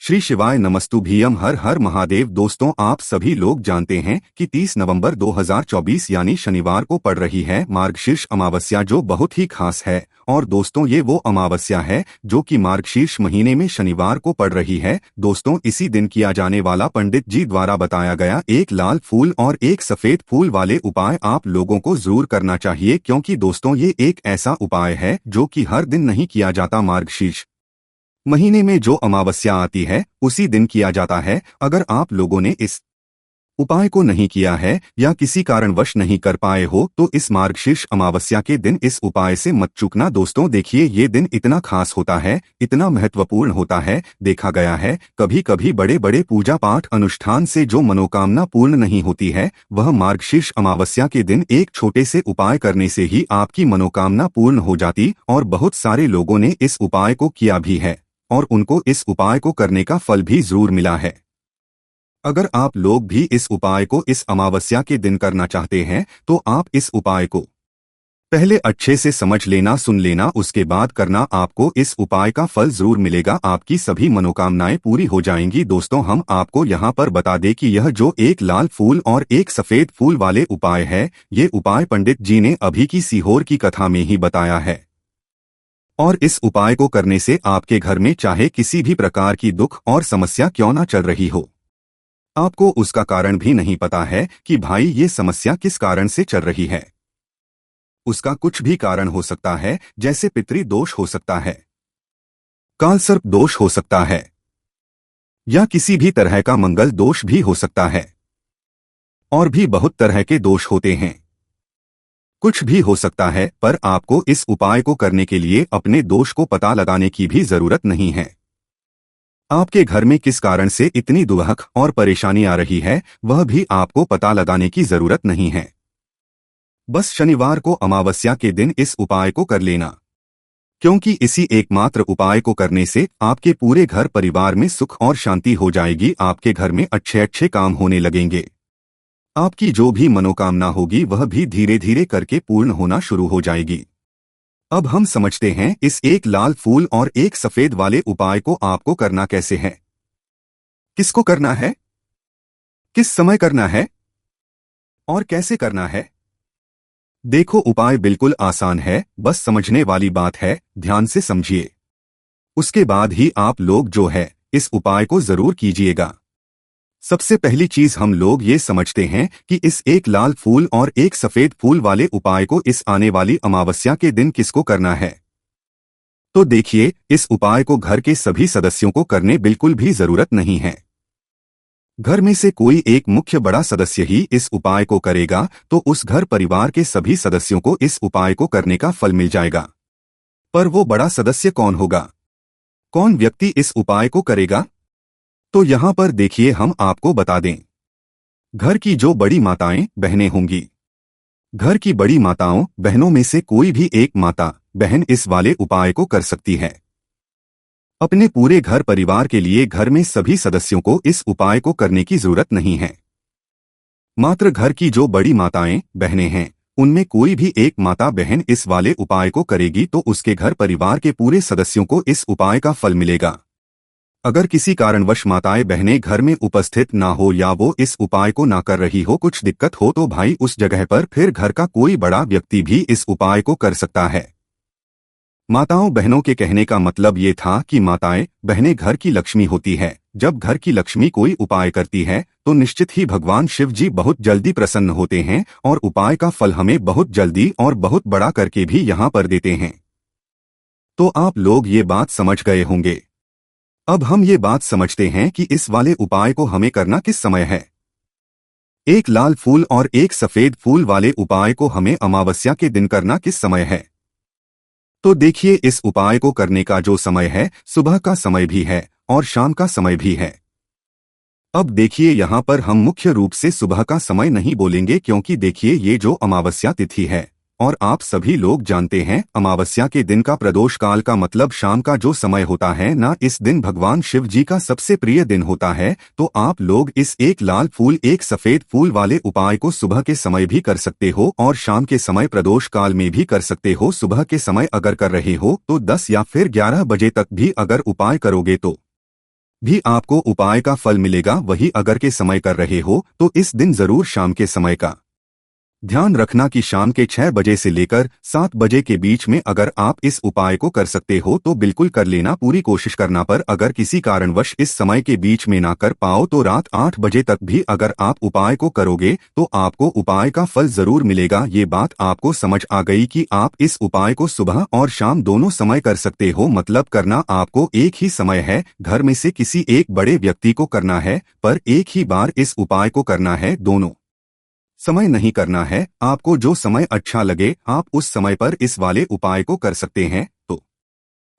श्री शिवाय नमस्तुभ्यम हर हर महादेव। दोस्तों, आप सभी लोग जानते हैं कि 30 नवंबर 2024 यानी शनिवार को पड़ रही है मार्गशीर्ष अमावस्या, जो बहुत ही खास है। और दोस्तों, ये वो अमावस्या है जो कि मार्गशीर्ष महीने में शनिवार को पड़ रही है। दोस्तों, इसी दिन किया जाने वाला पंडित जी द्वारा बताया गया एक लाल फूल और एक सफेद फूल वाले उपाय आप लोगों को जरूर करना चाहिए, क्योंकि दोस्तों ये एक ऐसा उपाय है जो कि हर दिन नहीं किया जाता। मार्गशीर्ष महीने में जो अमावस्या आती है उसी दिन किया जाता है। अगर आप लोगों ने इस उपाय को नहीं किया है या किसी कारणवश नहीं कर पाए हो तो इस मार्गशीर्ष अमावस्या के दिन इस उपाय से मत चूकना। दोस्तों देखिए, ये दिन इतना खास होता है, इतना महत्वपूर्ण होता है। देखा गया है कभी कभी बड़े बड़े पूजा पाठ अनुष्ठान से जो मनोकामना पूर्ण नहीं होती है, वह मार्गशीर्ष अमावस्या के दिन एक छोटे से उपाय करने से ही आपकी मनोकामना पूर्ण हो जाती। और बहुत सारे लोगों ने इस उपाय को किया भी है और उनको इस उपाय को करने का फल भी जरूर मिला है। अगर आप लोग भी इस उपाय को इस अमावस्या के दिन करना चाहते हैं तो आप इस उपाय को पहले अच्छे से समझ लेना, सुन लेना, उसके बाद करना। आपको इस उपाय का फल जरूर मिलेगा, आपकी सभी मनोकामनाएं पूरी हो जाएंगी। दोस्तों, हम आपको यहाँ पर बता दें कि यह जो एक लाल फूल और एक सफेद फूल वाले उपाय है, ये उपाय पंडित जी ने अभी की सीहोर की कथा में ही बताया है। और इस उपाय को करने से आपके घर में चाहे किसी भी प्रकार की दुख और समस्या क्यों ना चल रही हो, आपको उसका कारण भी नहीं पता है कि भाई ये समस्या किस कारण से चल रही है। उसका कुछ भी कारण हो सकता है, जैसे पितृ दोष हो सकता है, कालसर्प दोष हो सकता है, या किसी भी तरह का मंगल दोष भी हो सकता है। और भी बहुत तरह के दोष होते हैं, कुछ भी हो सकता है। पर आपको इस उपाय को करने के लिए अपने दोष को पता लगाने की भी जरूरत नहीं है। आपके घर में किस कारण से इतनी दुविधा और परेशानी आ रही है, वह भी आपको पता लगाने की जरूरत नहीं है। बस शनिवार को अमावस्या के दिन इस उपाय को कर लेना, क्योंकि इसी एकमात्र उपाय को करने से आपके पूरे घर परिवार में सुख और शांति हो जाएगी। आपके घर में अच्छे अच्छे काम होने लगेंगे। आपकी जो भी मनोकामना होगी वह भी धीरे धीरे करके पूर्ण होना शुरू हो जाएगी। अब हम समझते हैं इस एक लाल फूल और एक सफेद वाले उपाय को आपको करना कैसे है, किसको करना है, किस समय करना है और कैसे करना है। देखो, उपाय बिल्कुल आसान है, बस समझने वाली बात है, ध्यान से समझिए। उसके बाद ही आप लोग जो है इस उपाय को जरूर कीजिएगा। सबसे पहली चीज हम लोग ये समझते हैं कि इस एक लाल फूल और एक सफेद फूल वाले उपाय को इस आने वाली अमावस्या के दिन किसको करना है। तो देखिए, इस उपाय को घर के सभी सदस्यों को करने बिल्कुल भी जरूरत नहीं है। घर में से कोई एक मुख्य बड़ा सदस्य ही इस उपाय को करेगा तो उस घर परिवार के सभी सदस्यों को इस उपाय को करने का फल मिल जाएगा। पर वो बड़ा सदस्य कौन होगा, कौन व्यक्ति इस उपाय को करेगा, तो यहाँ पर देखिए हम आपको बता दें। घर की जो बड़ी माताएं बहनें होंगी, घर की बड़ी माताओं बहनों में से कोई भी एक माता बहन इस वाले उपाय को कर सकती है। अपने पूरे घर परिवार के लिए घर में सभी सदस्यों को इस उपाय को करने की जरूरत नहीं है। मात्र घर की जो बड़ी माताएं बहनें हैं, उनमें कोई भी एक माता बहन इस वाले उपाय को करेगी तो उसके घर परिवार के पूरे सदस्यों को इस उपाय का फल मिलेगा। अगर किसी कारणवश माताएं बहनें घर में उपस्थित ना हो या वो इस उपाय को ना कर रही हो, कुछ दिक्कत हो, तो भाई उस जगह पर फिर घर का कोई बड़ा व्यक्ति भी इस उपाय को कर सकता है। माताओं बहनों के कहने का मतलब ये था कि माताएं बहनें घर की लक्ष्मी होती है। जब घर की लक्ष्मी कोई उपाय करती है तो निश्चित ही भगवान शिव जी बहुत जल्दी प्रसन्न होते हैं और उपाय का फल हमें बहुत जल्दी और बहुत बड़ा करके भी यहाँ पर देते हैं। तो आप लोग ये बात समझ गए होंगे। अब हम ये बात समझते हैं कि इस वाले उपाय को हमें करना किस समय है। एक लाल फूल और एक सफेद फूल वाले उपाय को हमें अमावस्या के दिन करना किस समय है। तो देखिए, इस उपाय को करने का जो समय है, सुबह का समय भी है और शाम का समय भी है। अब देखिए, यहाँ पर हम मुख्य रूप से सुबह का समय नहीं बोलेंगे, क्योंकि देखिए ये जो अमावस्या तिथि है और आप सभी लोग जानते हैं अमावस्या के दिन का प्रदोष काल का मतलब शाम का जो समय होता है ना, इस दिन भगवान शिव जी का सबसे प्रिय दिन होता है। तो आप लोग इस एक लाल फूल एक सफेद फूल वाले उपाय को सुबह के समय भी कर सकते हो और शाम के समय प्रदोष काल में भी कर सकते हो। सुबह के समय अगर कर रहे हो तो 10 या फिर 11 बजे तक भी अगर उपाय करोगे तो भी आपको उपाय का फल मिलेगा। वही अगर के समय कर रहे हो तो इस दिन जरूर शाम के समय का ध्यान रखना कि शाम के 6 बजे से लेकर 7 बजे के बीच में अगर आप इस उपाय को कर सकते हो तो बिल्कुल कर लेना, पूरी कोशिश करना। पर अगर किसी कारणवश इस समय के बीच में ना कर पाओ तो रात 8 बजे तक भी अगर आप उपाय को करोगे तो आपको उपाय का फल जरूर मिलेगा। ये बात आपको समझ आ गई कि आप इस उपाय को सुबह और शाम दोनों समय कर सकते हो। मतलब करना आपको एक ही समय है, घर में से किसी एक बड़े व्यक्ति को करना है, पर एक ही बार इस उपाय को करना है, दोनों समय नहीं करना है। आपको जो समय अच्छा लगे आप उस समय पर इस वाले उपाय को कर सकते हैं। तो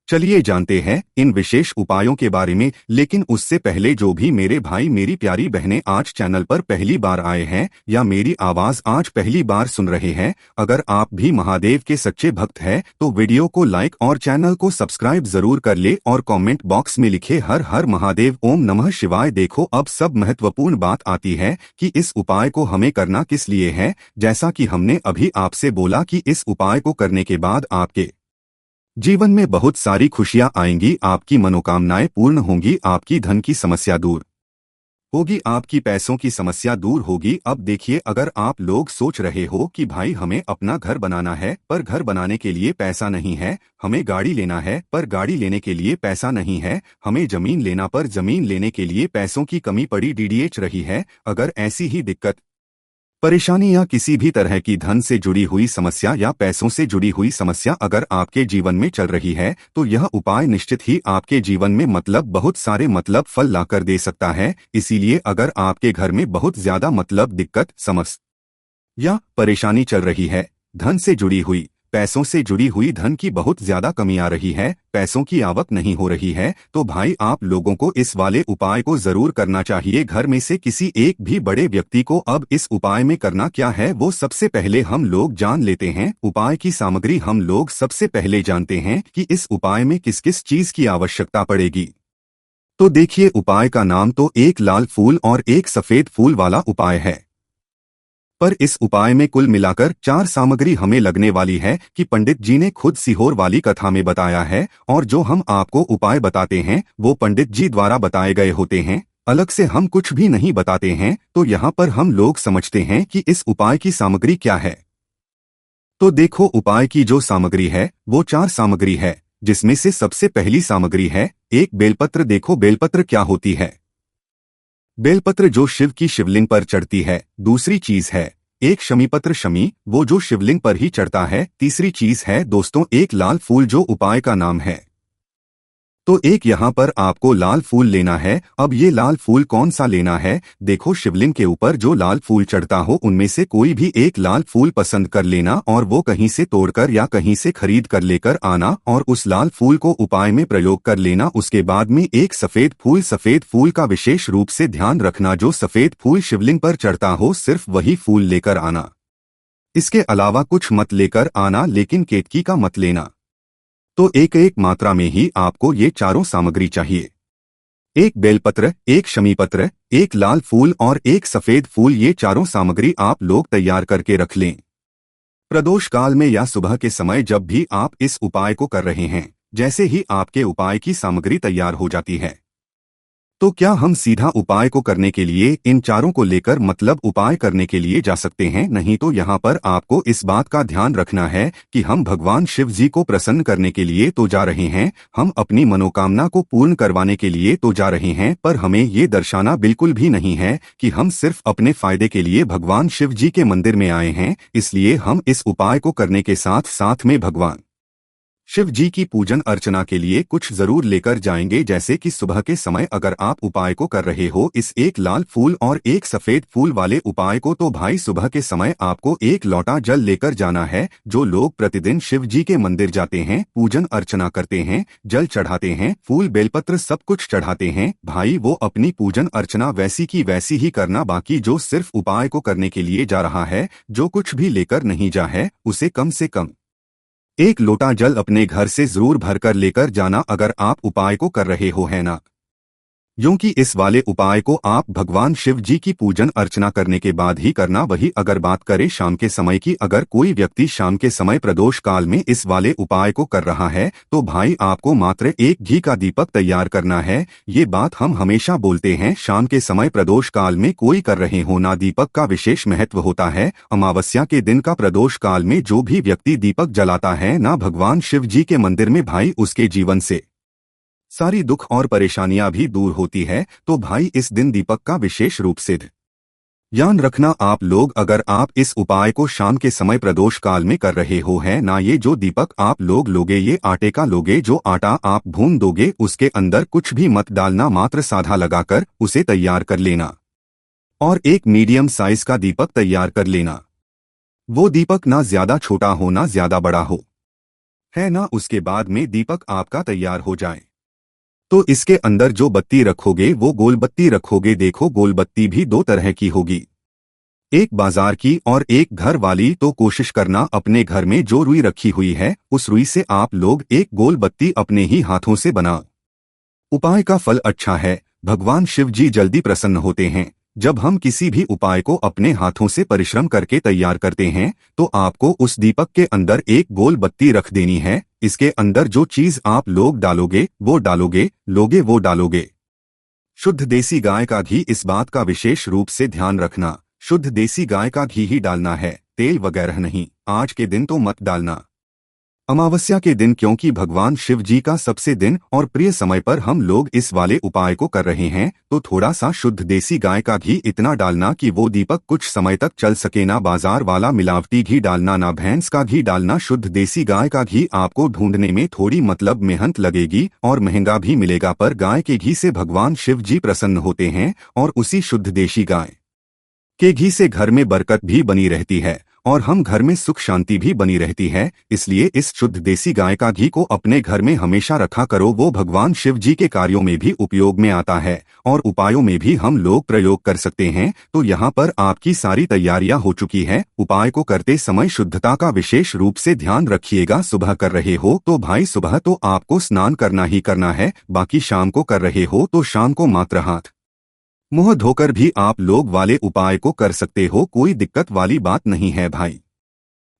चलिए जानते हैं इन विशेष उपायों के बारे में। लेकिन उससे पहले जो भी मेरे भाई मेरी प्यारी बहनें आज चैनल पर पहली बार आए हैं या मेरी आवाज आज पहली बार सुन रहे हैं, अगर आप भी महादेव के सच्चे भक्त हैं तो वीडियो को लाइक और चैनल को सब्सक्राइब जरूर कर ले और कमेंट बॉक्स में लिखे हर हर महादेव, ओम नमः शिवाय। देखो अब सब महत्वपूर्ण बात आती है कि इस उपाय को हमें करना किस लिए है। जैसा कि हमने अभी आपसे बोला कि इस उपाय को करने के बाद आपके जीवन में बहुत सारी खुशियां आएंगी, आपकी मनोकामनाएं पूर्ण होंगी, आपकी धन की समस्या दूर होगी, आपकी पैसों की समस्या दूर होगी। अब देखिए, अगर आप लोग सोच रहे हो कि भाई हमें अपना घर बनाना है पर घर बनाने के लिए पैसा नहीं है, हमें गाड़ी लेना है पर गाड़ी लेने के लिए पैसा नहीं है, हमें जमीन लेना पर जमीन लेने के लिए पैसों की कमी पड़ी डीडीएच रही है, अगर ऐसी ही दिक्कत परेशानी या किसी भी तरह की धन से जुड़ी हुई समस्या या पैसों से जुड़ी हुई समस्या अगर आपके जीवन में चल रही है तो यह उपाय निश्चित ही आपके जीवन में बहुत सारे फल लाकर दे सकता है। इसीलिए अगर आपके घर में बहुत ज्यादा दिक्कत समस्या या परेशानी चल रही है, धन से जुड़ी हुई पैसों से जुड़ी हुई धन की बहुत ज्यादा कमी आ रही है, पैसों की आवक नहीं हो रही है, तो भाई आप लोगों को इस वाले उपाय को जरूर करना चाहिए। घर में से किसी एक भी बड़े व्यक्ति को अब इस उपाय में करना क्या है वो सबसे पहले हम लोग जान लेते हैं। उपाय की सामग्री हम लोग सबसे पहले जानते हैं कि इस उपाय में किस किस चीज की आवश्यकता पड़ेगी। तो देखिए, उपाय का नाम तो एक लाल फूल और एक सफेद फूल वाला उपाय है, पर इस उपाय में कुल मिलाकर 4 सामग्री हमें लगने वाली है कि पंडित जी ने खुद सीहोर वाली कथा में बताया है, और जो हम आपको उपाय बताते हैं वो पंडित जी द्वारा बताए गए होते हैं, अलग से हम कुछ भी नहीं बताते हैं। तो यहाँ पर हम लोग समझते हैं कि इस उपाय की सामग्री क्या है। तो देखो, उपाय की जो सामग्री है वो 4 सामग्री है, जिसमें से सबसे पहली सामग्री है एक बेलपत्र। देखो बेलपत्र क्या होती है, बेलपत्र जो शिव की शिवलिंग पर चढ़ती है। दूसरी चीज है एक शमीपत्र, शमी वो जो शिवलिंग पर ही चढ़ता है। तीसरी चीज है दोस्तों एक लाल फूल जो उपाय का नाम है। तो एक यहाँ पर आपको लाल फूल लेना है। अब ये लाल फूल कौन सा लेना है, देखो शिवलिंग के ऊपर जो लाल फूल चढ़ता हो उनमें से कोई भी एक लाल फूल पसंद कर लेना और वो कहीं से तोड़कर या कहीं से खरीद कर लेकर आना और उस लाल फूल को उपाय में प्रयोग कर लेना। उसके बाद में एक सफेद फूल का विशेष रूप से ध्यान रखना, जो सफेद फूल शिवलिंग पर चढ़ता हो सिर्फ वही फूल लेकर आना, इसके अलावा कुछ मत लेकर आना, लेकिन केतकी का मत लेना। तो एक एक मात्रा में ही आपको ये चारों सामग्री चाहिए, एक बेलपत्र, एक शमीपत्र, एक लाल फूल और एक सफेद फूल। ये चारों सामग्री आप लोग तैयार करके रख लें। प्रदोष काल में या सुबह के समय जब भी आप इस उपाय को कर रहे हैं, जैसे ही आपके उपाय की सामग्री तैयार हो जाती है तो क्या हम सीधा उपाय को करने के लिए इन चारों को लेकर उपाय करने के लिए जा सकते हैं? नहीं, तो यहाँ पर आपको इस बात का ध्यान रखना है कि हम भगवान शिव जी को प्रसन्न करने के लिए तो जा रहे हैं, हम अपनी मनोकामना को पूर्ण करवाने के लिए तो जा रहे हैं, पर हमें ये दर्शाना बिल्कुल भी नहीं है कि हम सिर्फ अपने फायदे के लिए भगवान शिव जी के मंदिर में आए हैं। इसलिए हम इस उपाय को करने के साथ साथ में भगवान शिव जी की पूजन अर्चना के लिए कुछ जरूर लेकर जाएंगे। जैसे कि सुबह के समय अगर आप उपाय को कर रहे हो इस एक लाल फूल और एक सफेद फूल वाले उपाय को, तो भाई सुबह के समय आपको एक लोटा जल लेकर जाना है। जो लोग प्रतिदिन शिव जी के मंदिर जाते हैं, पूजन अर्चना करते हैं, जल चढ़ाते हैं, फूल बेलपत्र सब कुछ चढ़ाते हैं, भाई वो अपनी पूजन अर्चना वैसी की वैसी ही करना। बाकी जो सिर्फ उपाय को करने के लिए जा रहा है, जो कुछ भी लेकर नहीं जा है, उसे कम से कम एक लोटा जल अपने घर से जरूर भरकर लेकर जाना, अगर आप उपाय को कर रहे हो, है ना। क्योंकि इस वाले उपाय को आप भगवान शिव जी की पूजन अर्चना करने के बाद ही करना। वही अगर बात करें शाम के समय की, अगर कोई व्यक्ति शाम के समय प्रदोष काल में इस वाले उपाय को कर रहा है तो भाई आपको मात्र एक घी का दीपक तैयार करना है। ये बात हम हमेशा बोलते हैं, शाम के समय प्रदोष काल में कोई कर रहे हो ना, दीपक का विशेष महत्व होता है। अमावस्या के दिन का प्रदोष काल में जो भी व्यक्ति दीपक जलाता है ना भगवान शिव जी के मंदिर में, भाई उसके जीवन से सारी दुख और परेशानियां भी दूर होती है। तो भाई इस दिन दीपक का विशेष रूप से ध्यान रखना आप लोग। अगर आप इस उपाय को शाम के समय प्रदोष काल में कर रहे हो है ना, ये जो दीपक आप लोग लोगे ये आटे का लोगे। जो आटा आप भून दोगे उसके अंदर कुछ भी मत डालना, मात्र साधा लगाकर उसे तैयार कर लेना और एक मीडियम साइज का दीपक तैयार कर लेना। वो दीपक ना ज्यादा छोटा हो ना ज्यादा बड़ा हो, है ना। उसके बाद में दीपक आपका तैयार हो जाए तो इसके अंदर जो बत्ती रखोगे वो गोल बत्ती रखोगे। देखो गोल बत्ती भी दो तरह की होगी, एक बाजार की और एक घर वाली। तो कोशिश करना अपने घर में जो रुई रखी हुई है उस रुई से आप लोग एक गोल बत्ती अपने ही हाथों से बनाओ। उपाय का फल अच्छा है, भगवान शिव जी जल्दी प्रसन्न होते हैं। जब हम किसी भी उपाय को अपने हाथों से परिश्रम करके तैयार करते हैं तो आपको उस दीपक के अंदर एक गोल बत्ती रख देनी है। इसके अंदर जो चीज आप लोग डालोगे वो डालोगे, लोगे वो डालोगे। शुद्ध देसी गाय का घी, इस बात का विशेष रूप से ध्यान रखना, शुद्ध देसी गाय का घी ही डालना है, तेल वगैरह नहीं। आज के दिन तो मत डालना, अमावस्या के दिन, क्योंकि भगवान शिव जी का सबसे दिन और प्रिय समय पर हम लोग इस वाले उपाय को कर रहे हैं। तो थोड़ा सा शुद्ध देसी गाय का घी इतना डालना कि वो दीपक कुछ समय तक चल सके। ना बाजार वाला मिलावटी घी डालना, ना भैंस का घी डालना। शुद्ध देसी गाय का घी आपको ढूंढने में थोड़ी मतलब मेहनत लगेगी और महंगा भी मिलेगा, पर गाय के घी से भगवान शिव जी प्रसन्न होते हैं और उसी शुद्ध देसी गाय के घी से घर में बरकत भी बनी रहती है और हम घर में सुख शांति भी बनी रहती है। इसलिए इस शुद्ध देसी गाय का घी को अपने घर में हमेशा रखा करो, वो भगवान शिव जी के कार्यों में भी उपयोग में आता है और उपायों में भी हम लोग प्रयोग कर सकते हैं। तो यहाँ पर आपकी सारी तैयारियां हो चुकी है। उपाय को करते समय शुद्धता का विशेष रूप से ध्यान रखिएगा। सुबह कर रहे हो तो भाई सुबह तो आपको स्नान करना ही करना है, बाकी शाम को कर रहे हो तो शाम को मात्र हाथ मुंह धोकर भी आप लोग वाले उपाय को कर सकते हो, कोई दिक्कत वाली बात नहीं है भाई।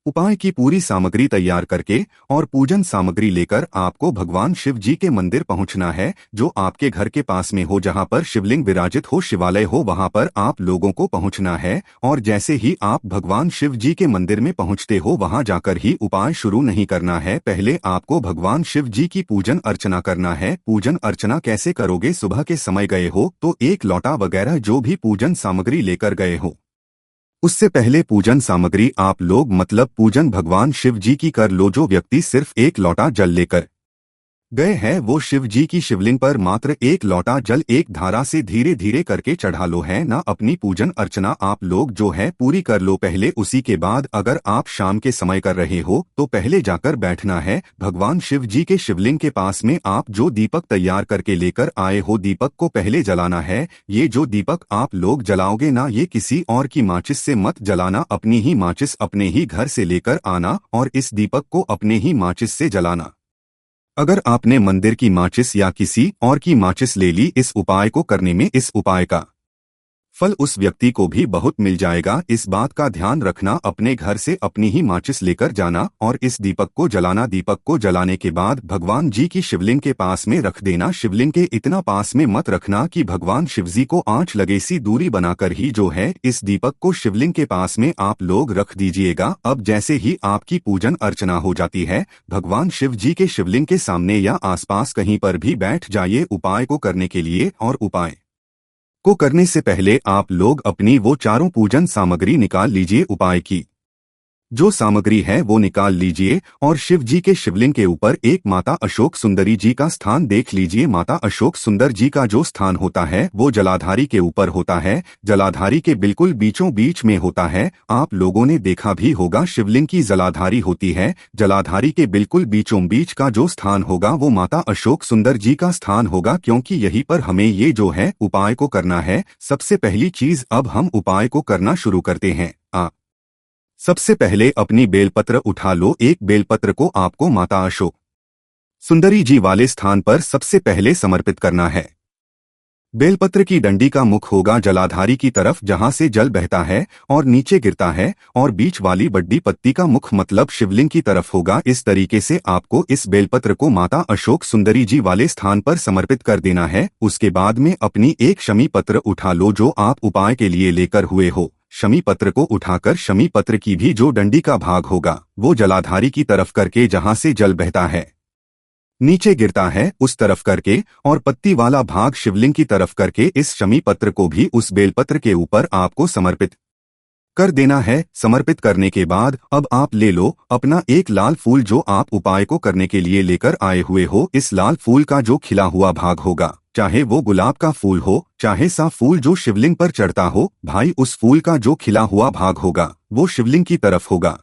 उपाय की पूरी सामग्री तैयार करके और पूजन सामग्री लेकर आपको भगवान शिव जी के मंदिर पहुंचना है, जो आपके घर के पास में हो, जहां पर शिवलिंग विराजित हो, शिवालय हो, वहां पर आप लोगों को पहुंचना है। और जैसे ही आप भगवान शिव जी के मंदिर में पहुंचते हो वहां जाकर ही उपाय शुरू नहीं करना है, पहले आपको भगवान शिव जी की पूजन अर्चना करना है। पूजन अर्चना कैसे करोगे? सुबह के समय गए हो तो एक लोटा वगैरह जो भी पूजन सामग्री लेकर गए हो, उससे पहले पूजन सामग्री आप लोग मतलब पूजन भगवान शिव जी की कर लो। जो व्यक्ति सिर्फ एक लोटा जल लेकर गए हैं वो शिव जी की शिवलिंग पर मात्र एक लोटा जल एक धारा से धीरे धीरे करके चढ़ा लो, है ना। अपनी पूजन अर्चना आप लोग जो है पूरी कर लो पहले। उसी के बाद अगर आप शाम के समय कर रहे हो तो पहले जाकर बैठना है भगवान शिव जी के शिवलिंग के पास में। आप जो दीपक तैयार करके लेकर आए हो दीपक को पहले जलाना है। ये जो दीपक आप लोग जलाओगे ना, ये किसी और की माचिस से मत जलाना, अपनी ही माचिस अपने ही घर से लेकर आना और इस दीपक को अपने ही माचिस से जलाना। अगर आपने मंदिर की माचिस या किसी और की माचिस ले ली इस उपाय को करने में, इस उपाय का फल उस व्यक्ति को भी बहुत मिल जाएगा। इस बात का ध्यान रखना, अपने घर से अपनी ही माचिस लेकर जाना और इस दीपक को जलाना। दीपक को जलाने के बाद भगवान जी की शिवलिंग के पास में रख देना। शिवलिंग के इतना पास में मत रखना कि भगवान शिवजी को आंच लगे, सी दूरी बनाकर ही जो है इस दीपक को शिवलिंग के पास में आप लोग रख दीजिएगा। अब जैसे ही आपकी पूजन अर्चना हो जाती है, भगवान शिव जी के शिवलिंग के सामने या आसपास कहीं पर भी बैठ जाइए उपाय को करने के लिए। और उपाय को करने से पहले आप लोग अपनी वो चारों पूजन सामग्री निकाल लीजिए। उपाय की जो सामग्री है वो निकाल लीजिए और शिव जी के शिवलिंग के ऊपर एक माता अशोक सुंदरी जी का स्थान देख लीजिए। माता अशोक सुंदर जी का जो स्थान होता है वो जलाधारी के ऊपर होता है, जलाधारी के बिल्कुल बीचों बीच में होता है। आप लोगों ने देखा भी होगा शिवलिंग की जलाधारी होती है, जलाधारी के बिल्कुल बीचों बीच का जो स्थान होगा वो माता अशोक सुंदर जी का स्थान होगा, क्योंकि यहीं पर हमें ये जो है उपाय को करना है। सबसे पहली चीज अब हम उपाय को करना शुरू करते हैं। सबसे पहले अपनी बेलपत्र उठा लो। एक बेलपत्र को आपको माता अशोक सुंदरी जी वाले स्थान पर सबसे पहले समर्पित करना है। बेलपत्र की डंडी का मुख होगा जलाधारी की तरफ जहां से जल बहता है और नीचे गिरता है, और बीच वाली बड्डी पत्ती का मुख मतलब शिवलिंग की तरफ होगा। इस तरीके से आपको इस बेलपत्र को माता अशोक सुंदरी जी वाले स्थान पर समर्पित कर देना है। उसके बाद में अपनी एक शमी पत्र उठा लो जो आप उपाय के लिए लेकर हुए हो। शमी पत्र को उठाकर शमी पत्र की भी जो डंडी का भाग होगा वो जलाधारी की तरफ करके जहां से जल बहता है नीचे गिरता है उस तरफ करके, और पत्ती वाला भाग शिवलिंग की तरफ करके इस शमी पत्र को भी उस बेलपत्र के ऊपर आपको समर्पित कर देना है। समर्पित करने के बाद अब आप ले लो अपना एक लाल फूल जो आप उपाय को करने के लिए लेकर आए हुए हो। इस लाल फूल का जो खिला हुआ भाग होगा, चाहे वो गुलाब का फूल हो चाहे सा फूल जो शिवलिंग पर चढ़ता हो, भाई उस फूल का जो खिला हुआ भाग होगा वो शिवलिंग की तरफ होगा।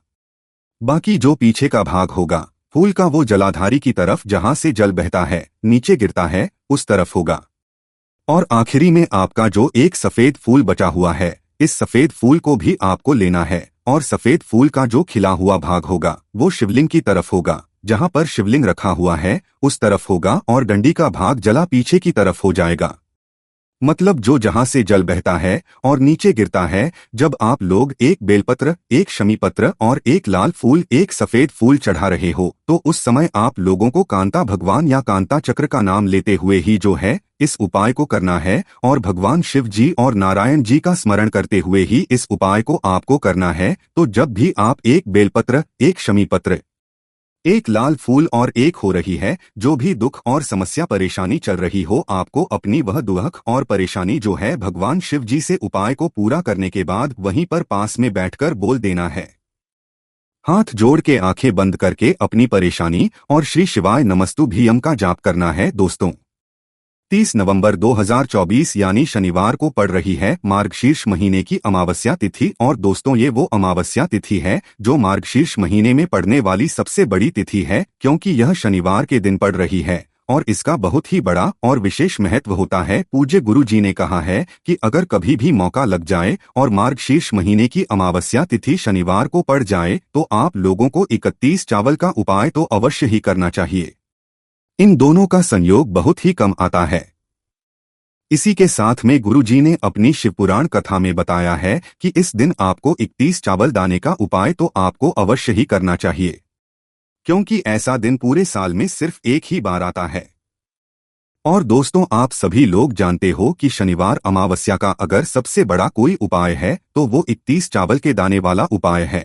बाकी जो पीछे का भाग होगा फूल का वो जलाधारी की तरफ जहां से जल बहता है नीचे गिरता है उस तरफ होगा। और आखिरी में आपका जो एक सफेद फूल बचा हुआ है, इस सफेद फूल को भी आपको लेना है, और सफेद फूल का जो खिला हुआ भाग होगा वो शिवलिंग की तरफ होगा। जहां पर शिवलिंग रखा हुआ है उस तरफ होगा, और डंडी का भाग जला पीछे की तरफ हो जाएगा। मतलब जो जहां से जल बहता है और नीचे गिरता है। जब आप लोग एक बेलपत्र, एक शमी पत्र और एक लाल फूल, एक सफेद फूल चढ़ा रहे हो, तो उस समय आप लोगों को कांता भगवान या कांता चक्र का नाम लेते हुए ही जो है इस उपाय को करना है, और भगवान शिव जी और नारायण जी का स्मरण करते हुए ही इस उपाय को आपको करना है। तो जब भी आप एक बेलपत्र, एक शमी पत्र, एक लाल फूल और एक हो रही है जो भी दुख और समस्या परेशानी चल रही हो, आपको अपनी वह दुख और परेशानी जो है भगवान शिव जी से उपाय को पूरा करने के बाद वहीं पर पास में बैठकर बोल देना है। हाथ जोड़ के आंखें बंद करके अपनी परेशानी और श्री शिवाय नमस्तुभ्यम का जाप करना है। दोस्तों 30 नवंबर 2024 यानी शनिवार को पड़ रही है मार्गशीर्ष महीने की अमावस्या तिथि। और दोस्तों ये वो अमावस्या तिथि है जो मार्गशीर्ष महीने में पड़ने वाली सबसे बड़ी तिथि है, क्योंकि यह शनिवार के दिन पड़ रही है और इसका बहुत ही बड़ा और विशेष महत्व होता है। पूज्य गुरु जी ने कहा है कि अगर कभी भी मौका लग जाए और मार्गशीर्ष महीने की अमावस्या तिथि शनिवार को पड़ जाए तो आप लोगों को 31 चावल का उपाय तो अवश्य ही करना चाहिए। इन दोनों का संयोग बहुत ही कम आता है। इसी के साथ में गुरुजी ने अपनी शिवपुराण कथा में बताया है कि इस दिन आपको 31 चावल दाने का उपाय तो आपको अवश्य ही करना चाहिए, क्योंकि ऐसा दिन पूरे साल में सिर्फ एक ही बार आता है। और दोस्तों आप सभी लोग जानते हो कि शनिवार अमावस्या का अगर सबसे बड़ा कोई उपाय है तो वो 31 चावल के दाने वाला उपाय है।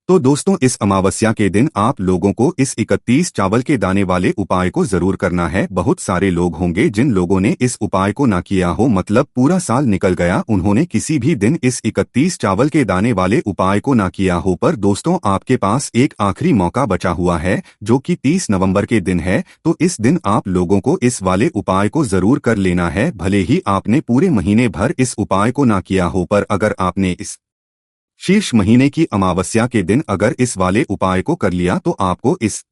तो दोस्तों इस अमावस्या के दिन आप लोगों को इस 31 चावल के दाने वाले उपाय को जरूर करना है। बहुत सारे लोग होंगे जिन लोगों ने इस उपाय को ना किया हो, मतलब पूरा साल निकल गया उन्होंने किसी भी दिन इस 31 चावल के दाने वाले उपाय को ना किया हो। पर दोस्तों आपके पास एक आखिरी मौका बचा हुआ है जो कि 30 नवंबर के दिन है। तो इस दिन आप लोगों को इस वाले उपाय को जरूर कर लेना है। भले ही आपने पूरे महीने भर इस उपाय को ना किया हो, पर अगर आपने इस शीर्ष महीने की अमावस्या के दिन अगर इस वाले उपाय को कर लिया तो आपको इस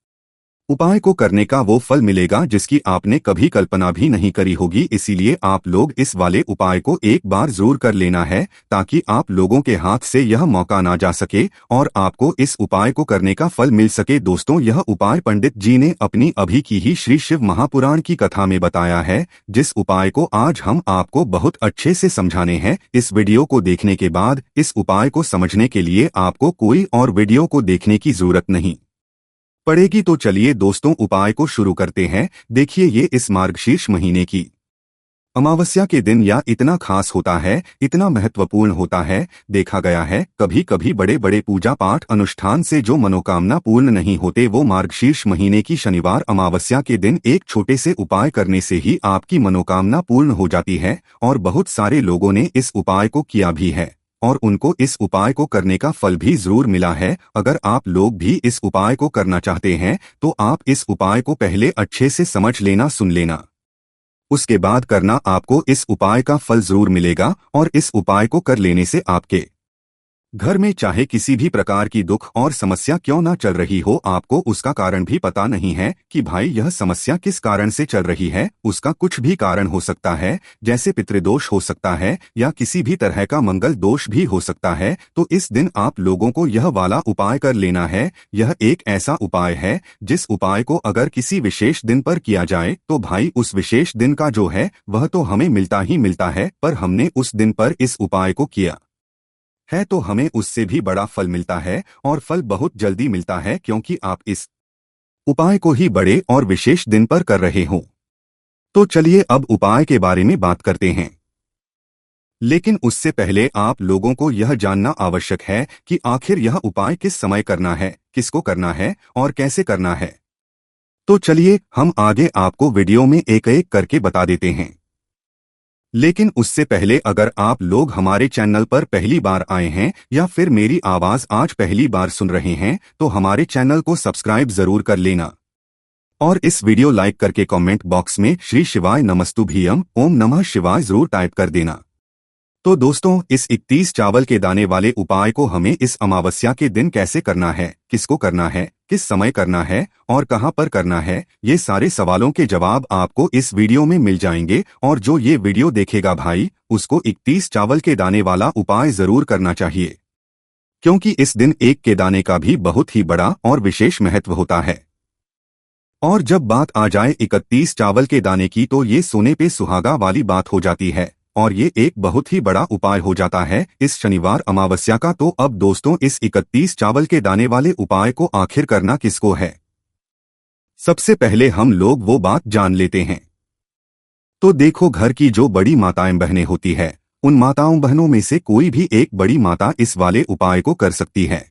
उपाय को करने का वो फल मिलेगा जिसकी आपने कभी कल्पना भी नहीं करी होगी। इसीलिए आप लोग इस वाले उपाय को एक बार जरूर कर लेना है ताकि आप लोगों के हाथ से यह मौका ना जा सके और आपको इस उपाय को करने का फल मिल सके। दोस्तों यह उपाय पंडित जी ने अपनी अभी की ही श्री शिव महापुराण की कथा में बताया है, जिस उपाय को आज हम आपको बहुत अच्छे से समझाने हैं। इस वीडियो को देखने के बाद इस उपाय को समझने के लिए आपको कोई और वीडियो को देखने की जरूरत नहीं पड़ेगी। तो चलिए दोस्तों उपाय को शुरू करते हैं। देखिए ये इस मार्गशीर्ष महीने की अमावस्या के दिन या इतना खास होता है, इतना महत्वपूर्ण होता है। देखा गया है कभी कभी बड़े बड़े पूजा पाठ अनुष्ठान से जो मनोकामना पूर्ण नहीं होते वो मार्गशीर्ष महीने की शनिवार अमावस्या के दिन एक छोटे से उपाय करने से ही आपकी मनोकामना पूर्ण हो जाती है। और बहुत सारे लोगों ने इस उपाय को किया भी है और उनको इस उपाय को करने का फल भी जरूर मिला है। अगर आप लोग भी इस उपाय को करना चाहते हैं तो आप इस उपाय को पहले अच्छे से समझ लेना, सुन लेना, उसके बाद करना। आपको इस उपाय का फल जरूर मिलेगा और इस उपाय को कर लेने से आपके घर में चाहे किसी भी प्रकार की दुख और समस्या क्यों ना चल रही हो, आपको उसका कारण भी पता नहीं है कि भाई यह समस्या किस कारण से चल रही है। उसका कुछ भी कारण हो सकता है, जैसे पितृदोष हो सकता है या किसी भी तरह का मंगल दोष भी हो सकता है। तो इस दिन आप लोगों को यह वाला उपाय कर लेना है। यह एक ऐसा उपाय है जिस उपाय को अगर किसी विशेष दिन पर किया जाए तो भाई उस विशेष दिन का जो है वह तो हमें मिलता ही मिलता है, पर हमने उस दिन पर इस उपाय को किया है तो हमें उससे भी बड़ा फल मिलता है, और फल बहुत जल्दी मिलता है क्योंकि आप इस उपाय को ही बड़े और विशेष दिन पर कर रहे हो। तो चलिए अब उपाय के बारे में बात करते हैं। लेकिन उससे पहले आप लोगों को यह जानना आवश्यक है कि आखिर यह उपाय किस समय करना है, किसको करना है और कैसे करना है। तो चलिए हम आगे आपको वीडियो में एक एक करके बता देते हैं। लेकिन उससे पहले अगर आप लोग हमारे चैनल पर पहली बार आए हैं या फिर मेरी आवाज आज पहली बार सुन रहे हैं तो हमारे चैनल को सब्सक्राइब जरूर कर लेना और इस वीडियो लाइक करके कमेंट बॉक्स में श्री शिवाय नमस्तुभ्यम ओम नमः शिवाय जरूर टाइप कर देना। तो दोस्तों, इस 31 चावल के दाने वाले उपाय को हमें इस अमावस्या के दिन कैसे करना है, किसको करना है, किस समय करना है और कहां पर करना है, ये सारे सवालों के जवाब आपको इस वीडियो में मिल जाएंगे। और जो ये वीडियो देखेगा भाई, उसको 31 चावल के दाने वाला उपाय जरूर करना चाहिए, क्योंकि इस दिन एक के दाने का भी बहुत ही बड़ा और विशेष महत्व होता है। और जब बात आ जाए 31 चावल के दाने की तो ये सोने पे सुहागा वाली बात हो जाती है और ये एक बहुत ही बड़ा उपाय हो जाता है इस शनिवार अमावस्या का। तो अब दोस्तों, इस 31 चावल के दाने वाले उपाय को आखिर करना किसको है, सबसे पहले हम लोग वो बात जान लेते हैं। तो देखो, घर की जो बड़ी माताएं बहनें होती है, उन माताओं बहनों में से कोई भी एक बड़ी माता इस वाले उपाय को कर सकती है।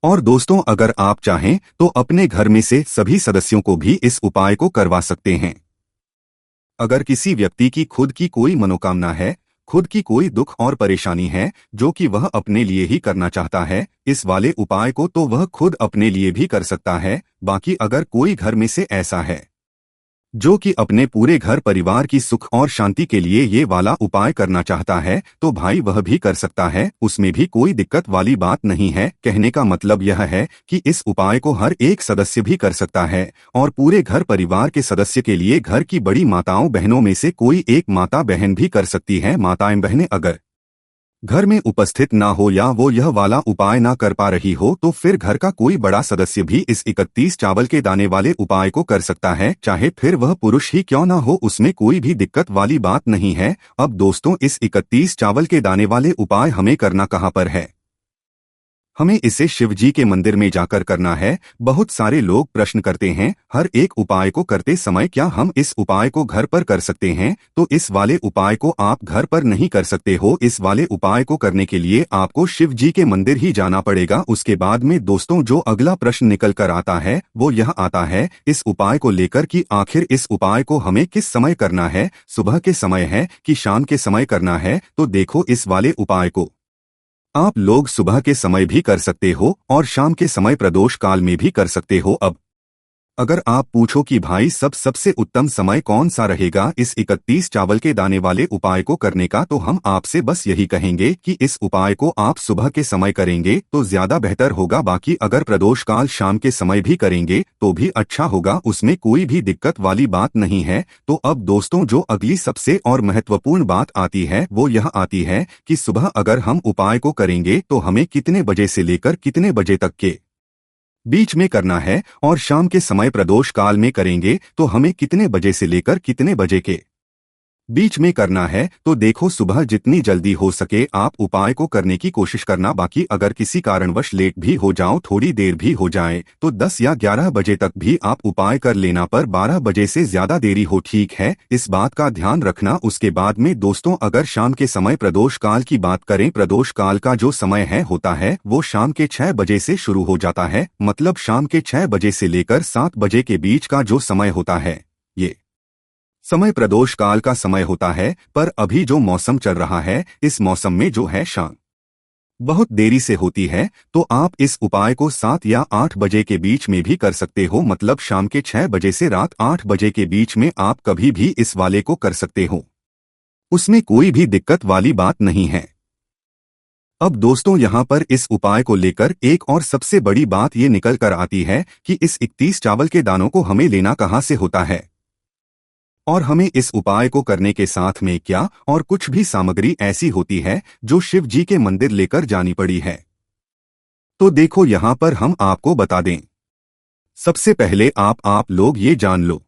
और दोस्तों, अगर आप चाहें तो अपने घर में से सभी सदस्यों को भी इस उपाय को करवा सकते हैं। अगर किसी व्यक्ति की खुद की कोई मनोकामना है, खुद की कोई दुख और परेशानी है जो कि वह अपने लिए ही करना चाहता है इस वाले उपाय को, तो वह खुद अपने लिए भी कर सकता है। बाकी अगर कोई घर में से ऐसा है जो कि अपने पूरे घर परिवार की सुख और शांति के लिए ये वाला उपाय करना चाहता है तो भाई वह भी कर सकता है, उसमें भी कोई दिक्कत वाली बात नहीं है। कहने का मतलब यह है कि इस उपाय को हर एक सदस्य भी कर सकता है और पूरे घर परिवार के सदस्य के लिए घर की बड़ी माताओं बहनों में से कोई एक माता बहन भी कर सकती है। माताएं बहनें अगर घर में उपस्थित ना हो या वो यह वाला उपाय ना कर पा रही हो तो फिर घर का कोई बड़ा सदस्य भी इस 31 चावल के दाने वाले उपाय को कर सकता है, चाहे फिर वह पुरुष ही क्यों ना हो, उसमें कोई भी दिक्कत वाली बात नहीं है। अब दोस्तों, इस 31 चावल के दाने वाले उपाय हमें करना कहाँ पर है? हमें इसे शिव जी के मंदिर में जाकर करना है। बहुत सारे लोग प्रश्न करते हैं, हर एक उपाय को करते समय क्या हम इस उपाय को घर पर कर सकते हैं? तो इस वाले उपाय को आप घर पर नहीं कर सकते हो। इस वाले उपाय को करने के लिए आपको शिव जी के मंदिर ही जाना पड़ेगा। उसके बाद में दोस्तों, जो अगला प्रश्न निकल कर आता है वो यह आता है इस उपाय को लेकर कि आखिर इस उपाय को हमें किस समय करना है, सुबह के समय है कि शाम के समय करना है? तो देखो, इस वाले उपाय को आप लोग सुबह के समय भी कर सकते हो और शाम के समय प्रदोष काल में भी कर सकते हो। अब अगर आप पूछो कि भाई सबसे उत्तम समय कौन सा रहेगा इस 31 चावल के दाने वाले उपाय को करने का, तो हम आपसे बस यही कहेंगे कि इस उपाय को आप सुबह के समय करेंगे तो ज्यादा बेहतर होगा। बाकी अगर प्रदोष काल शाम के समय भी करेंगे तो भी अच्छा होगा, उसमें कोई भी दिक्कत वाली बात नहीं है। तो अब दोस्तों, जो अगली सबसे और महत्वपूर्ण बात आती है वो यह आती है कि सुबह अगर हम उपाय को करेंगे तो हमें कितने बजे से लेकर कितने बजे तक के बीच में करना है, और शाम के समय प्रदोष काल में करेंगे तो हमें कितने बजे से लेकर कितने बजे के बीच में करना है। तो देखो, सुबह जितनी जल्दी हो सके आप उपाय को करने की कोशिश करना। बाकी अगर किसी कारणवश लेट भी हो जाओ, थोड़ी देर भी हो जाए, तो 10 या 11 बजे तक भी आप उपाय कर लेना, पर 12 बजे से ज्यादा देरी हो, ठीक है, इस बात का ध्यान रखना। उसके बाद में दोस्तों, अगर शाम के समय प्रदोष काल की बात करें, प्रदोष काल का जो समय है होता है वो शाम के 6 बजे से शुरू हो जाता है। मतलब शाम के 6 बजे से लेकर 7 बजे के बीच का जो समय होता है ये समय प्रदोष काल का समय होता है। पर अभी जो मौसम चल रहा है, इस मौसम में जो है शाम बहुत देरी से होती है, तो आप इस उपाय को 7 या 8 बजे के बीच में भी कर सकते हो। मतलब शाम के 6 बजे से रात 8 बजे के बीच में आप कभी भी इस वाले को कर सकते हो, उसमें कोई भी दिक्कत वाली बात नहीं है। अब दोस्तों यहाँ पर इस उपाय को लेकर एक और सबसे बड़ी बात ये निकल कर आती है कि इस 31 चावल के दानों को हमें लेना कहाँ से होता है और हमें इस उपाय को करने के साथ में क्या और कुछ भी सामग्री ऐसी होती है जो शिव जी के मंदिर लेकर जानी पड़ी है। तो देखो यहाँ पर हम आपको बता दें। सबसे पहले आप लोग ये जान लो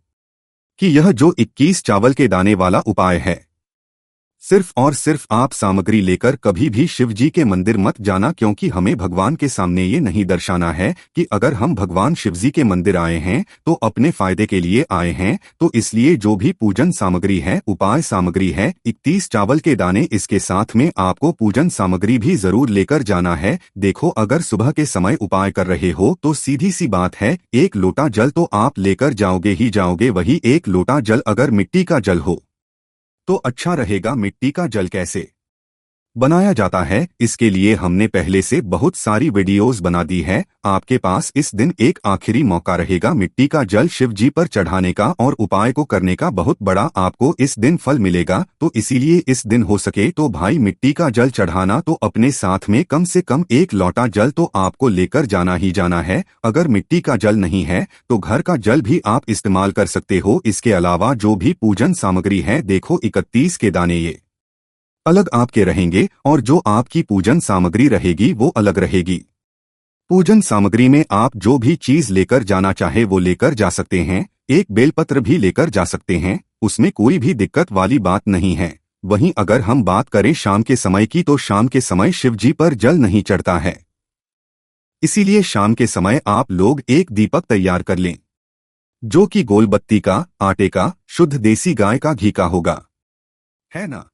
कि यह जो 21 चावल के दाने वाला उपाय है, सिर्फ और सिर्फ आप सामग्री लेकर कभी भी शिव जी के मंदिर मत जाना, क्योंकि हमें भगवान के सामने ये नहीं दर्शाना है कि अगर हम भगवान शिव जी के मंदिर आए हैं तो अपने फायदे के लिए आए हैं। तो इसलिए जो भी पूजन सामग्री है, उपाय सामग्री है, 31 चावल के दाने, इसके साथ में आपको पूजन सामग्री भी जरूर लेकर जाना है। देखो, अगर सुबह के समय उपाय कर रहे हो तो सीधी सी बात है, 1 लोटा जल तो आप लेकर जाओगे ही जाओगे। वही 1 लोटा जल अगर मिट्टी का जल हो तो अच्छा रहेगा। मिट्टी का जल कैसे बनाया जाता है, इसके लिए हमने पहले से बहुत सारी वीडियोस बना दी है। आपके पास इस दिन एक आखिरी मौका रहेगा मिट्टी का जल शिव जी पर चढ़ाने का और उपाय को करने का। बहुत बड़ा आपको इस दिन फल मिलेगा। तो इसीलिए इस दिन हो सके तो भाई मिट्टी का जल चढ़ाना, तो अपने साथ में कम से कम 1 लोटा जल तो आपको लेकर जाना ही जाना है। अगर मिट्टी का जल नहीं है तो घर का जल भी आप इस्तेमाल कर सकते हो। इसके अलावा जो भी पूजन सामग्री है, देखो 31 के दाने ये अलग आपके रहेंगे और जो आपकी पूजन सामग्री रहेगी वो अलग रहेगी। पूजन सामग्री में आप जो भी चीज लेकर जाना चाहे वो लेकर जा सकते हैं। एक बेलपत्र भी लेकर जा सकते हैं, उसमें कोई भी दिक्कत वाली बात नहीं है। वहीं अगर हम बात करें शाम के समय की, तो शाम के समय शिव जी पर जल नहीं चढ़ता है, इसीलिए शाम के समय आप लोग एक दीपक तैयार कर लें, जो कि गोल बत्ती का, आटे का, शुद्ध देसी गाय का घी का होगा, है ना।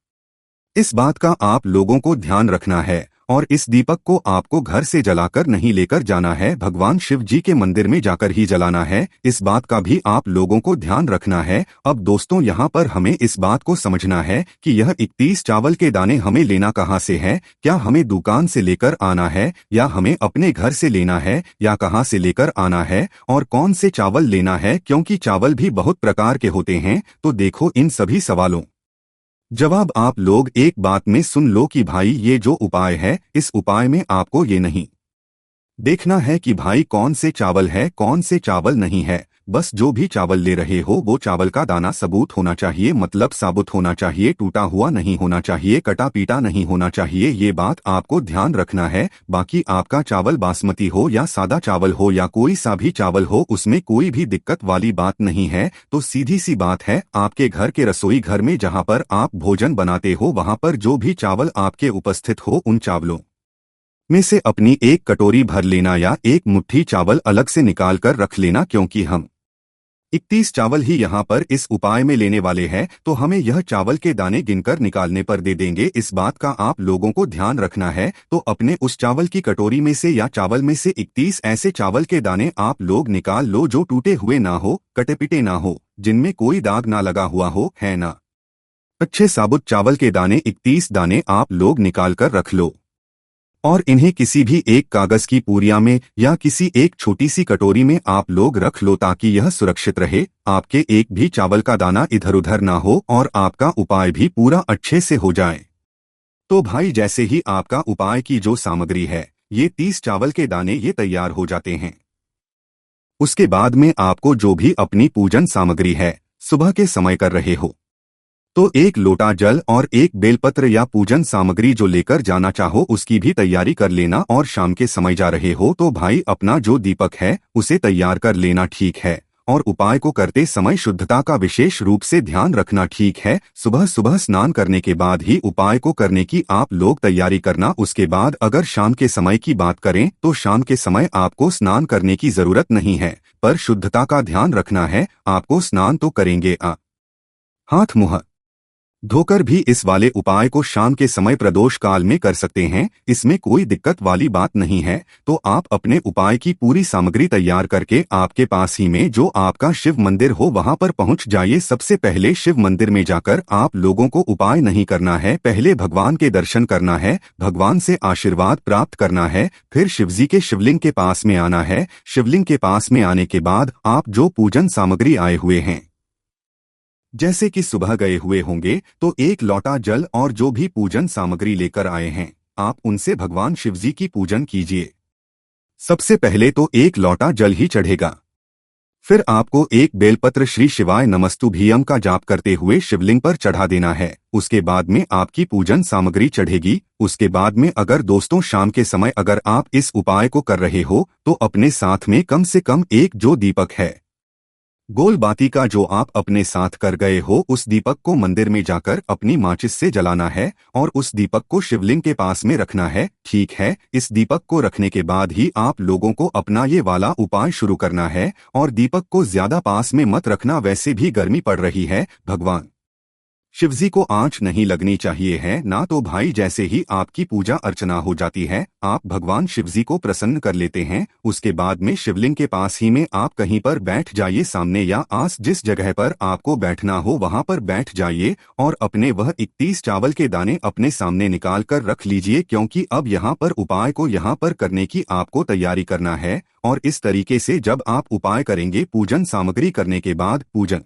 इस बात का आप लोगों को ध्यान रखना है और इस दीपक को आपको घर से जलाकर नहीं लेकर जाना है, भगवान शिव जी के मंदिर में जाकर ही जलाना है। इस बात का भी आप लोगों को ध्यान रखना है। अब दोस्तों यहाँ पर हमें इस बात को समझना है कि यह 31 चावल के दाने हमें लेना कहाँ से है। क्या हमें दुकान से लेकर आना है या हमें अपने घर से लेना है या कहाँ से लेकर आना है और कौन से चावल लेना है, क्योंकि चावल भी बहुत प्रकार के होते हैं। तो देखो, इन सभी सवालों जवाब आप लोग एक बात में सुन लो कि भाई ये जो उपाय है, इस उपाय में आपको ये नहीं देखना है कि भाई कौन से चावल है कौन से चावल नहीं है। बस जो भी चावल ले रहे हो वो चावल का दाना सबूत होना चाहिए, मतलब साबुत होना चाहिए, टूटा हुआ नहीं होना चाहिए, कटा पीटा नहीं होना चाहिए। ये बात आपको ध्यान रखना है। बाकी आपका चावल बासमती हो या सादा चावल हो या कोई सा भी चावल हो, उसमें कोई भी दिक्कत वाली बात नहीं है। तो सीधी सी बात है, आपके घर के रसोई घर में जहाँ पर आप भोजन बनाते हो, वहाँ पर जो भी चावल आपके उपस्थित हो, उन चावलों में से अपनी एक कटोरी भर लेना या एक मुट्ठी चावल अलग से निकाल कर रख लेना, क्योंकि हम 31 चावल ही यहाँ पर इस उपाय में लेने वाले हैं। तो हमें यह चावल के दाने गिनकर निकालने पर दे देंगे। इस बात का आप लोगों को ध्यान रखना है। तो अपने उस चावल की कटोरी में से या चावल में से 31 ऐसे चावल के दाने आप लोग निकाल लो जो टूटे हुए ना हो, कटे पिटे ना हो, जिनमें कोई दाग ना लगा हुआ हो, है ना। अच्छे साबुत चावल के दाने 31 दाने आप लोग निकाल कर रख लो और इन्हें किसी भी एक कागज की पूरिया में या किसी एक छोटी सी कटोरी में आप लोग रख लो, ताकि यह सुरक्षित रहे, आपके एक भी चावल का दाना इधर उधर ना हो और आपका उपाय भी पूरा अच्छे से हो जाए। तो भाई जैसे ही आपका उपाय की जो सामग्री है, ये 30 चावल के दाने ये तैयार हो जाते हैं, उसके बाद में आपको जो भी अपनी पूजन सामग्री है सुबह के समय कर रहे हो, तो 1 लोटा जल और एक बेलपत्र या पूजन सामग्री जो लेकर जाना चाहो उसकी भी तैयारी कर लेना। और शाम के समय जा रहे हो तो भाई अपना जो दीपक है उसे तैयार कर लेना, ठीक है। और उपाय को करते समय शुद्धता का विशेष रूप से ध्यान रखना, ठीक है। सुबह सुबह स्नान करने के बाद ही उपाय को करने की आप लोग तैयारी करना। उसके बाद अगर शाम के समय की बात करें तो शाम के समय आपको स्नान करने की जरूरत नहीं है, पर शुद्धता का ध्यान रखना है। आपको स्नान तो करेंगे, हाथ मुंह धोकर भी इस वाले उपाय को शाम के समय प्रदोष काल में कर सकते हैं, इसमें कोई दिक्कत वाली बात नहीं है। तो आप अपने उपाय की पूरी सामग्री तैयार करके आपके पास ही में जो आपका शिव मंदिर हो वहां पर पहुंच जाइए। सबसे पहले शिव मंदिर में जाकर आप लोगों को उपाय नहीं करना है, पहले भगवान के दर्शन करना है, भगवान से आशीर्वाद प्राप्त करना है, फिर शिवजी के शिवलिंग के पास में आना है। शिवलिंग के पास में आने के बाद आप जो पूजन सामग्री आए हुए हैं, जैसे कि सुबह गए हुए होंगे तो 1 लोटा जल और जो भी पूजन सामग्री लेकर आए हैं, आप उनसे भगवान शिवजी की पूजन कीजिए। सबसे पहले तो एक लौटा जल ही चढ़ेगा। फिर आपको एक बेलपत्र श्री शिवाय नमस्तुभ्यम का जाप करते हुए शिवलिंग पर चढ़ा देना है। उसके बाद में आपकी पूजन सामग्री चढ़ेगी। उसके बाद में अगर दोस्तों शाम के समय अगर आप इस उपाय को कर रहे हो तो अपने साथ में कम से कम एक जो दीपक है गोल बाती का जो आप अपने साथ कर गए हो, उस दीपक को मंदिर में जाकर अपनी माचिस से जलाना है और उस दीपक को शिवलिंग के पास में रखना है। ठीक है, इस दीपक को रखने के बाद ही आप लोगों को अपना ये वाला उपाय शुरू करना है और दीपक को ज्यादा पास में मत रखना, वैसे भी गर्मी पड़ रही है। भगवान शिवजी को आंच नहीं लगनी चाहिए है ना, तो भाई जैसे ही आपकी पूजा अर्चना हो जाती है आप भगवान शिवजी को प्रसन्न कर लेते हैं। उसके बाद में शिवलिंग के पास ही में आप कहीं पर बैठ जाइए, सामने या आस जिस जगह पर आपको बैठना हो वहां पर बैठ जाइए और अपने वह 31 चावल के दाने अपने सामने निकाल कर रख लीजिए, क्योंकि अब यहाँ पर उपाय को यहाँ पर करने की आपको तैयारी करना है। और इस तरीके से जब आप उपाय करेंगे, पूजन सामग्री करने के बाद, पूजन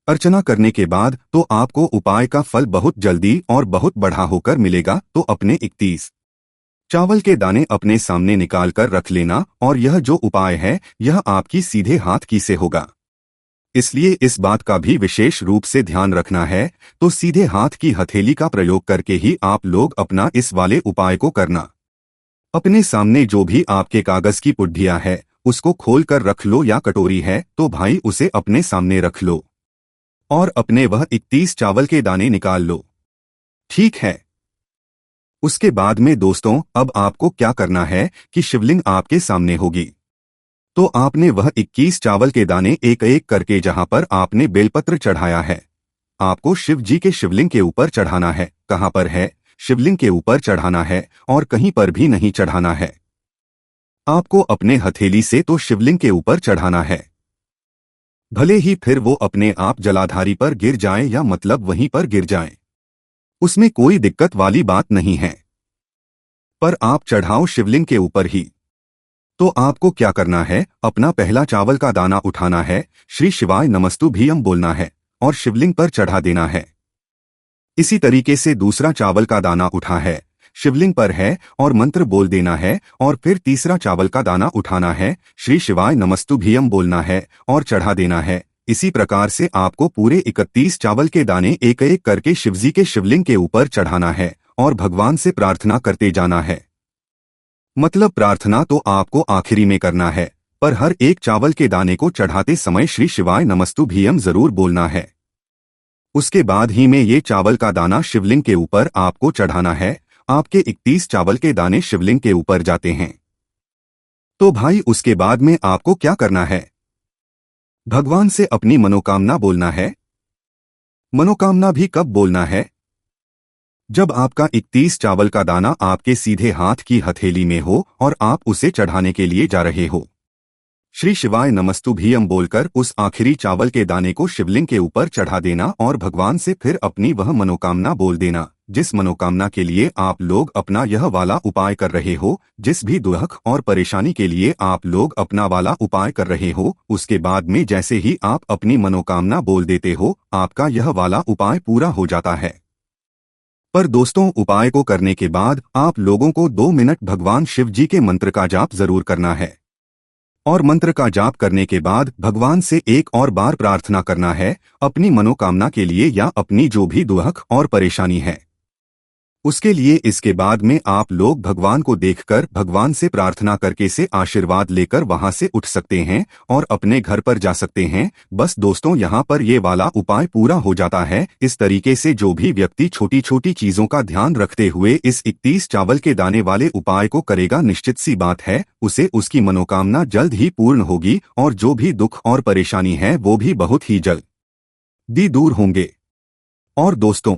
अर्चना करने के बाद, तो आपको उपाय का फल बहुत जल्दी और बहुत बढ़ा होकर मिलेगा। तो अपने 31 चावल के दाने अपने सामने निकाल कर रख लेना और यह जो उपाय है यह आपकी सीधे हाथ की से होगा, इसलिए इस बात का भी विशेष रूप से ध्यान रखना है। तो सीधे हाथ की हथेली का प्रयोग करके ही आप लोग अपना इस वाले उपाय को करना। अपने सामने जो भी आपके कागज की पुड्डिया है उसको खोल कर रख लो, या कटोरी है तो भाई उसे अपने सामने रख लो और अपने वह 31 चावल के दाने निकाल लो। ठीक है, उसके बाद में दोस्तों अब आपको क्या करना है कि शिवलिंग आपके सामने होगी, तो आपने वह 21 चावल के दाने एक एक करके जहां पर आपने बेलपत्र चढ़ाया है आपको शिव जी के शिवलिंग के ऊपर चढ़ाना है। कहां पर है? शिवलिंग के ऊपर चढ़ाना है और कहीं पर भी नहीं चढ़ाना है। आपको अपने हथेली से तो शिवलिंग के ऊपर चढ़ाना है, भले ही फिर वो अपने आप जलाधारी पर गिर जाए या मतलब वहीं पर गिर जाए, उसमें कोई दिक्कत वाली बात नहीं है, पर आप चढ़ाओ शिवलिंग के ऊपर ही। तो आपको क्या करना है, अपना पहला चावल का दाना उठाना है, श्री शिवाय नमस्तुभ्यम बोलना है और शिवलिंग पर चढ़ा देना है। इसी तरीके से दूसरा चावल का दाना उठा है, शिवलिंग पर है और मंत्र बोल देना है, और फिर तीसरा चावल का दाना उठाना है, श्री शिवाय नमस्तुभ्यम बोलना है और चढ़ा देना है। इसी प्रकार से आपको पूरे 31 चावल के दाने एक एक करके शिवजी के शिवलिंग के ऊपर चढ़ाना है और भगवान से प्रार्थना करते जाना है। मतलब प्रार्थना तो आपको आखिरी में करना है, पर हर एक चावल के दाने को चढ़ाते समय श्री शिवाय नमस्तुभ्यम जरूर बोलना है। उसके बाद ही में ये चावल का दाना शिवलिंग के ऊपर आपको चढ़ाना है। आपके 31 चावल के दाने शिवलिंग के ऊपर जाते हैं। तो भाई उसके बाद में आपको क्या करना है, भगवान से अपनी मनोकामना बोलना है। मनोकामना भी कब बोलना है? जब आपका 31 चावल का दाना आपके सीधे हाथ की हथेली में हो और आप उसे चढ़ाने के लिए जा रहे हो। श्री शिवाय नमस्तुभ्यम बोलकर उस आखिरी चावल के दाने को शिवलिंग के ऊपर चढ़ा देना और भगवान से फिर अपनी वह मनोकामना बोल देना, जिस मनोकामना के लिए आप लोग अपना यह वाला उपाय कर रहे हो, जिस भी दुख और परेशानी के लिए आप लोग अपना वाला उपाय कर रहे हो। उसके बाद में जैसे ही आप अपनी मनोकामना बोल देते हो, आपका यह वाला उपाय पूरा हो जाता है। पर दोस्तों उपाय को करने के बाद आप लोगों को 2 मिनट भगवान शिव जी के मंत्र का जाप जरूर करना है, और मंत्र का जाप करने के बाद भगवान से एक और बार प्रार्थना करना है अपनी मनोकामना के लिए या अपनी जो भी दुख और परेशानी है उसके लिए। इसके बाद में आप लोग भगवान को देखकर भगवान से प्रार्थना करके से आशीर्वाद लेकर वहां से उठ सकते हैं और अपने घर पर जा सकते हैं। बस दोस्तों यहाँ पर ये वाला उपाय पूरा हो जाता है। इस तरीके से जो भी व्यक्ति छोटी छोटी चीजों का ध्यान रखते हुए इस 31 चावल के दाने वाले उपाय को करेगा, निश्चित सी बात है उसे उसकी मनोकामना जल्द ही पूर्ण होगी और जो भी दुख और परेशानी है वो भी बहुत ही जल्दी दूर होंगे। और दोस्तों